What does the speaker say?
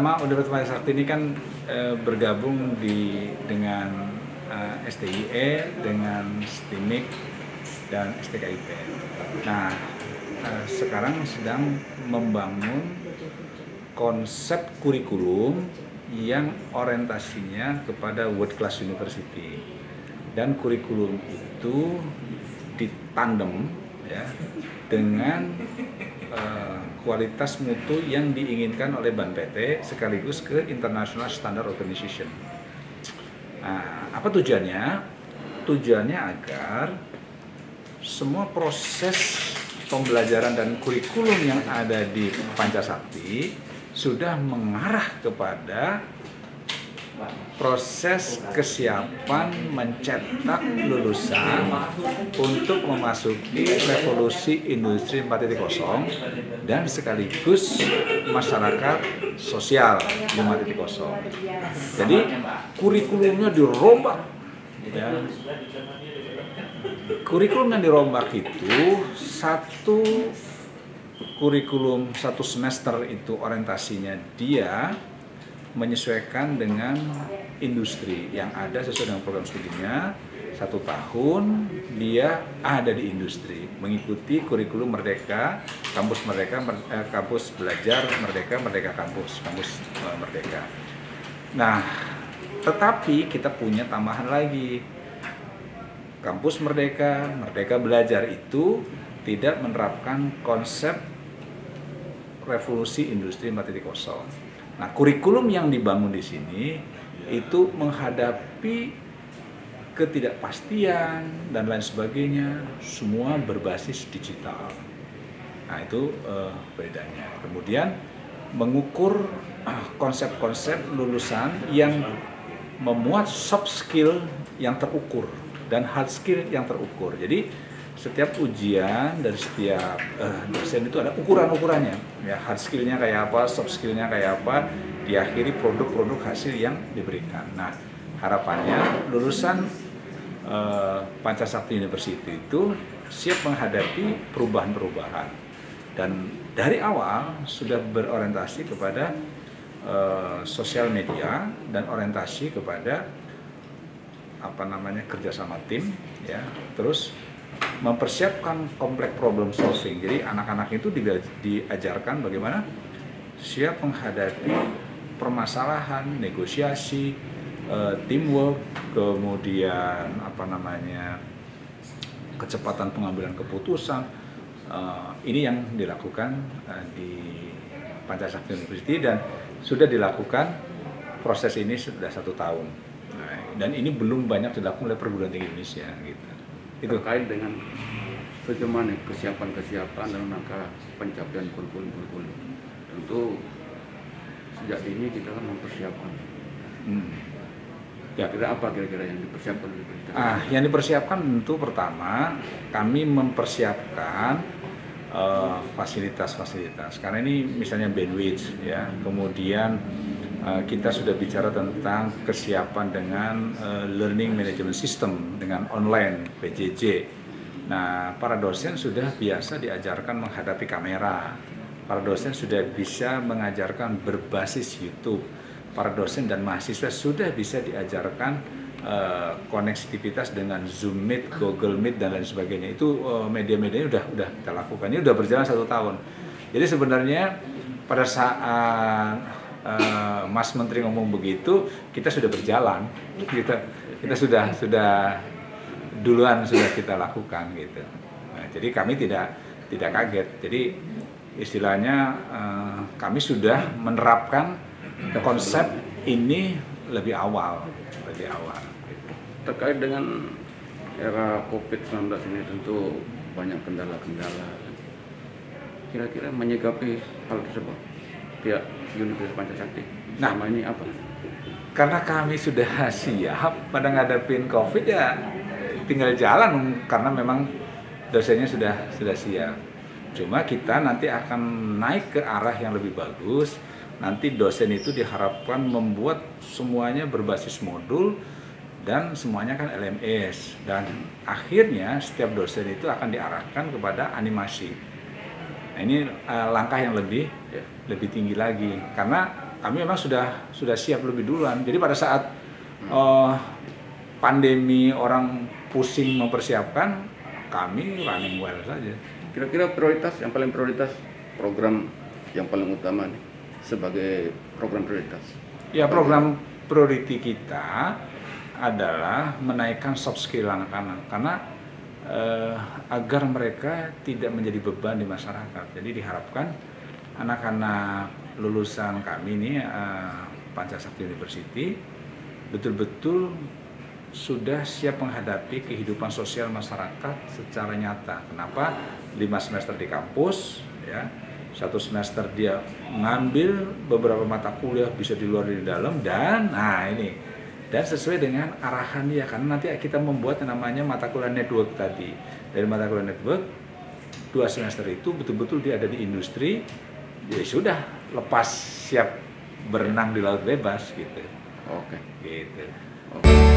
pertama Universitas Pancasakti ini kan bergabung dengan STIE, dengan STIMIK dan STKIP. Nah, sekarang sedang membangun konsep kurikulum yang orientasinya kepada world class university, dan kurikulum itu ditandem ya dengan kualitas mutu yang diinginkan oleh BAN PT sekaligus ke International Standard Organization. Nah, apa tujuannya? Tujuannya agar semua proses pembelajaran dan kurikulum yang ada di Pancasakti sudah mengarah kepada proses kesiapan mencetak lulusan untuk memasuki revolusi industri 4.0 dan sekaligus masyarakat sosial 5.0. Jadi kurikulumnya dirombak ya. Kurikulum yang dirombak itu kurikulum satu semester itu orientasinya dia menyesuaikan dengan industri yang ada sesuai dengan program studinya. 1 tahun dia ada di industri, mengikuti kurikulum Merdeka, kampus Merdeka, kampus belajar Merdeka, Merdeka kampus Merdeka. Nah, tetapi kita punya tambahan lagi. Kampus Merdeka, Merdeka belajar itu tidak menerapkan konsep revolusi industri 4.0. Nah, kurikulum yang dibangun di sini itu menghadapi ketidakpastian dan lain sebagainya, semua berbasis digital. Nah, itu bedanya. Kemudian mengukur konsep-konsep lulusan yang memuat soft skill yang terukur dan hard skill yang terukur. Jadi setiap ujian dari setiap dosen itu ada ukuran-ukurannya, ya, hard skillnya kayak apa, soft skillnya kayak apa, diakhiri produk-produk hasil yang diberikan. Nah, harapannya lulusan Pancasakti University itu siap menghadapi perubahan-perubahan dan dari awal sudah berorientasi kepada sosial media dan orientasi kepada kerjasama tim, ya, terus mempersiapkan kompleks problem solving. Jadi anak-anak itu diajarkan bagaimana siap menghadapi permasalahan, negosiasi, teamwork, kemudian kecepatan pengambilan keputusan. Ini yang dilakukan di Pancasakti University dan sudah dilakukan proses ini sudah 1 tahun. Nah, dan ini belum banyak dilakukan oleh perguruan tinggi Indonesia gitu. Itu terkait dengan bagaimana kesiapan dalam rangka pencapaian kurikulum. Tentu sejak dini kita kan mempersiapkan. Ya. Kira-kira yang dipersiapkan oleh pemerintah? Yang dipersiapkan tentu pertama kami mempersiapkan fasilitas-fasilitas. Karena ini misalnya bandwidth, ya. Kemudian kita sudah bicara tentang kesiapan dengan learning management system dengan online PJJ. Nah, para dosen sudah biasa diajarkan menghadapi kamera. Para dosen sudah bisa mengajarkan berbasis YouTube. Para dosen dan mahasiswa sudah bisa diajarkan konektivitas dengan Zoom Meet, Google Meet dan lain sebagainya. Itu media-medianya udah kita lakukan. Ini udah berjalan 1 tahun. Jadi sebenarnya pada saat Mas Menteri ngomong begitu, kita sudah berjalan, kita sudah duluan sudah kita lakukan gitu. Nah, jadi kami tidak kaget. Jadi istilahnya kami sudah menerapkan konsep ini lebih awal. Terkait dengan era COVID-19 ini tentu banyak kendala-kendala. Kira-kira menyikapi hal tersebut pihak Universitas Pancasakti selama ini apa? Karena kami sudah siap pada ngadepin COVID, ya tinggal jalan karena memang dosennya sudah siap. Cuma kita nanti akan naik ke arah yang lebih bagus. Nanti dosen itu diharapkan membuat semuanya berbasis modul dan semuanya kan LMS, dan akhirnya setiap dosen itu akan diarahkan kepada animasi. Nah, ini langkah yang lebih tinggi lagi, karena kami memang sudah siap lebih duluan. Jadi pada saat pandemi orang pusing mempersiapkan, kami running well saja. Kira-kira prioritas yang paling prioritas, program yang paling utama nih sebagai program prioritas? Ya, program priority kita adalah menaikkan soft skill anak-anak karena agar mereka tidak menjadi beban di masyarakat. Jadi diharapkan anak-anak lulusan kami ini Pancasakti University betul-betul sudah siap menghadapi kehidupan sosial masyarakat secara nyata. Kenapa? 5 semester di kampus, ya, 1 semester dia mengambil beberapa mata kuliah bisa di luar di dalam, dan dan sesuai dengan arahan dia, karena nanti kita membuat yang namanya mata kuliah network tadi. Dari mata kuliah network 2 semester itu betul-betul dia ada di industri, ya sudah lepas siap berenang di laut bebas gitu. Oke. Gitu. Oke.